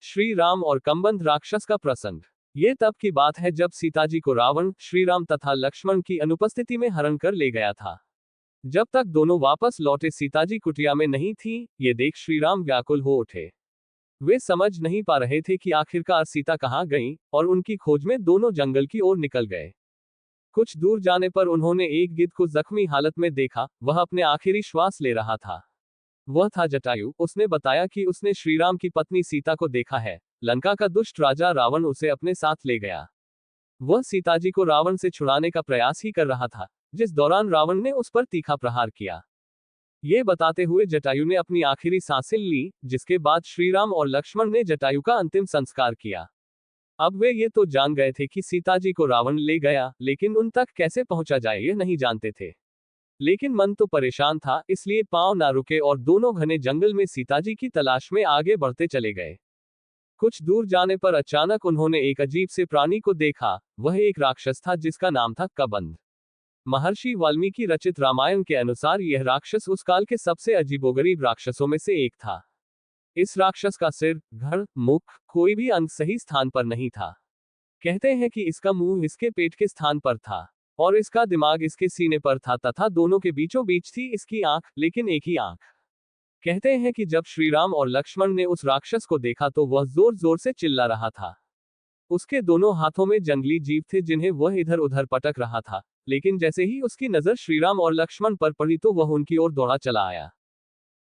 श्री राम और कम्बंध राक्षस का प्रसंग। ये तब की बात है जब सीता जी को रावण श्री राम तथा लक्ष्मण की अनुपस्थिति में हरण कर ले गया था। जब तक दोनों वापस लौटे सीता जी कुटिया में नहीं थी। ये देख श्री राम व्याकुल हो उठे। वे समझ नहीं पा रहे थे कि आखिरकार सीता कहाँ गईं, और उनकी खोज में दोनों जंगल की ओर निकल गए। कुछ दूर जाने पर उन्होंने एक गिद्ध को जख्मी हालत में देखा। वह अपने आखिरी श्वास ले रहा था। वह था जटायु। उसने बताया कि उसने श्रीराम की पत्नी सीता को देखा है। लंका का दुष्ट राजा रावण उसे अपने साथ ले गया। वह सीता जी को रावण से छुड़ाने का प्रयास ही कर रहा था, जिस दौरान रावण ने उस पर तीखा प्रहार किया। ये बताते हुए जटायु ने अपनी आखिरी सांसें ली, जिसके बाद श्रीराम और लक्ष्मण ने जटायु का अंतिम संस्कार किया। अब वे ये तो जान गए थे कि सीता जी को रावण ले गया, लेकिन उन तक कैसे पहुंचा जाए ये नहीं जानते थे। लेकिन मन तो परेशान था, इसलिए पांव ना रुके और दोनों घने जंगल में सीता जी की तलाश में आगे बढ़ते चले गए। कुछ दूर जाने पर अचानक उन्होंने एक अजीब से प्राणी को देखा। वह एक राक्षस था जिसका नाम था कबंध। महर्षि वाल्मीकि रचित रामायण के अनुसार यह राक्षस उस काल के सबसे अजीबोगरीब राक्षसों में से एक था। इस राक्षस का सिर, धड़, मुख, कोई भी अंग सही स्थान पर नहीं था। कहते हैं कि इसका मुंह इसके पेट के स्थान पर था, और इसका दिमाग इसके सीने पर था तथा दोनों के बीचों बीच थी इसकी आंख, लेकिन एक ही आंख। कहते हैं कि जब श्रीराम और लक्ष्मण ने उस राक्षस को देखा तो वह जोर जोर से चिल्ला रहा था। उसके दोनों हाथों में जंगली जीव थे जिन्हें वह इधर उधर पटक रहा था, लेकिन जैसे ही उसकी नजर श्रीराम और लक्ष्मण पर पड़ी तो वह उनकी ओर दौड़ा चला आया।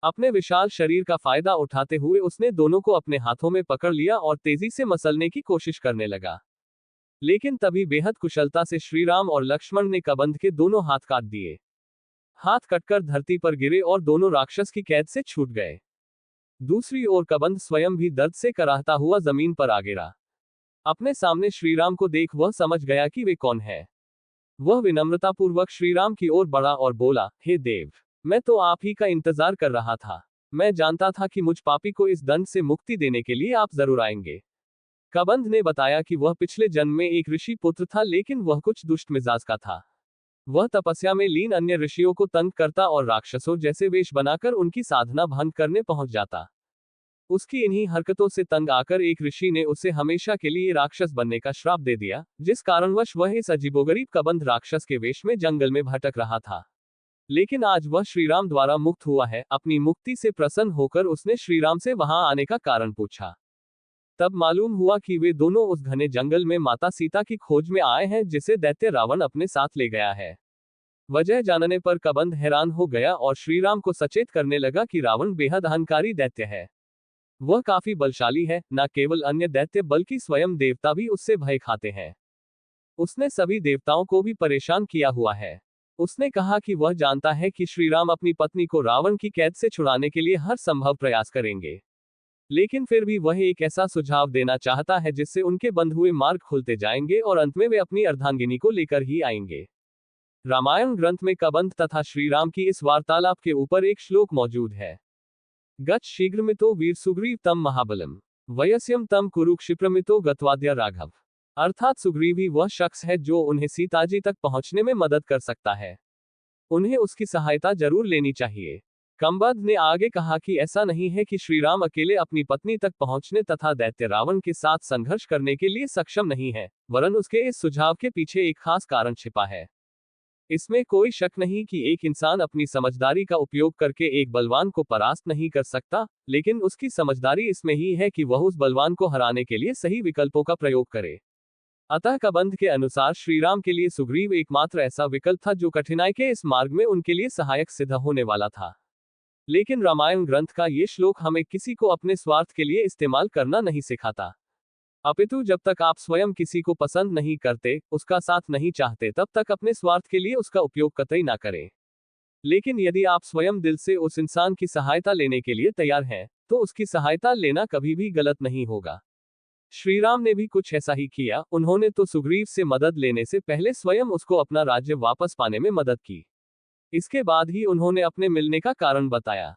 अपने विशाल शरीर का फायदा उठाते हुए उसने दोनों को अपने हाथों में पकड़ लिया और तेजी से मसलने की कोशिश करने लगा। लेकिन तभी बेहद कुशलता से श्रीराम और लक्ष्मण ने कबंध के दोनों हाथ काट दिए। हाथ कटकर धरती पर गिरे और दोनों राक्षस की कैद से छूट गए। दूसरी ओर कबंध स्वयं भी दर्द से कराहता हुआ जमीन पर आ गिरा। अपने सामने श्रीराम को देख वह समझ गया कि वे कौन है। वह विनम्रतापूर्वक श्रीराम की ओर बढ़ा और बोला, हे देव, मैं तो आप ही का इंतजार कर रहा था। मैं जानता था कि मुझ पापी को इस दंड से मुक्ति देने के लिए आप जरूर आएंगे। कबंध ने बताया कि वह पिछले जन्म में एक ऋषि पुत्र था, लेकिन वह कुछ दुष्ट मिजाज का था। वह तपस्या में लीन अन्य ऋषियों को तंग करता और राक्षसों जैसे वेश बनाकर उनकी साधना भंग करने पहुंच जाता। उसकी इन्हीं हरकतों से तंग आकर एक ऋषि ने उसे हमेशा के लिए राक्षस बनने का श्राप दे दिया, जिस कारणवश वह इस अजीबोगरीब कबंध राक्षस के वेश में जंगल में भटक रहा था। लेकिन आज वह श्रीराम द्वारा मुक्त हुआ है। अपनी मुक्ति से प्रसन्न होकर उसने श्रीराम से वहां आने का कारण पूछा। तब मालूम हुआ कि वे दोनों उस घने जंगल में माता सीता की खोज में आए हैं, जिसे दैत्य रावण अपने साथ ले गया है। वजह जानने पर कबंध हैरान हो गया और श्रीराम को सचेत करने लगा कि रावण बेहद अहंकारी दैत्य है। वह काफी बलशाली है। न केवल अन्य दैत्य बल्कि स्वयं देवता भी उससे भय खाते हैं। उसने सभी देवताओं को भी परेशान किया हुआ है। उसने कहा कि वह जानता है कि श्रीराम अपनी पत्नी को रावण की कैद से छुड़ाने के लिए हर संभव प्रयास करेंगे, लेकिन फिर भी वह एक ऐसा सुझाव देना चाहता है जिससे उनके बंद हुए मार्ग खुलते जाएंगे और अंत में वे अपनी अर्धांगिनी को लेकर ही आएंगे। रामायण ग्रंथ में कबंध तथा श्रीराम की इस वार्तालाप के ऊपर एक श्लोक मौजूद है। गच्छ शीघ्रमितो वीर सुग्रीव तम महाबलम वयस्यम तम कुरु क्षिप्रमितो गत्वाद्य राघव। अर्थात सुग्रीव ही वह शख्स है जो उन्हें सीता जी तक पहुंचने में मदद कर सकता है। उन्हें उसकी सहायता जरूर लेनी चाहिए। कम्बंध ने आगे कहा कि ऐसा नहीं है कि श्रीराम अकेले अपनी पत्नी तक पहुंचने तथा दैत्य रावण के साथ संघर्ष करने के लिए सक्षम नहीं है, वरन उसके इस सुझाव के पीछे एक खास कारण छिपा है। इसमें कोई शक नहीं कि एक इंसान अपनी समझदारी का उपयोग करके एक बलवान को परास्त नहीं कर सकता, लेकिन उसकी समझदारी इसमें ही है कि वह उस बलवान को हराने के लिए सही विकल्पों का प्रयोग करे। अतः कबंध के अनुसार श्रीराम के लिए सुग्रीव एकमात्र ऐसा विकल्प था जो कठिनाई के इस मार्ग में उनके लिए सहायक सिद्ध होने वाला था। लेकिन रामायण ग्रंथ का ये श्लोक हमें किसी को अपने स्वार्थ के लिए इस्तेमाल करना नहीं सिखाता। अपितु जब तक आप स्वयं किसी को पसंद नहीं करते, उसका साथ नहीं चाहते, तब तक अपने स्वार्थ के लिए उसका उपयोग कतई ना करें। लेकिन यदि आप स्वयं दिल से उस इंसान की सहायता लेने के लिए तैयार हैं, तो उसकी सहायता लेना कभी भी गलत नहीं होगा। श्रीराम ने भी कुछ ऐसा ही किया। उन्होंने तो सुग्रीव से मदद लेने से पहले स्वयं उसको अपना राज्य वापस पाने में मदद की। इसके बाद ही उन्होंने अपने मिलने का कारण बताया।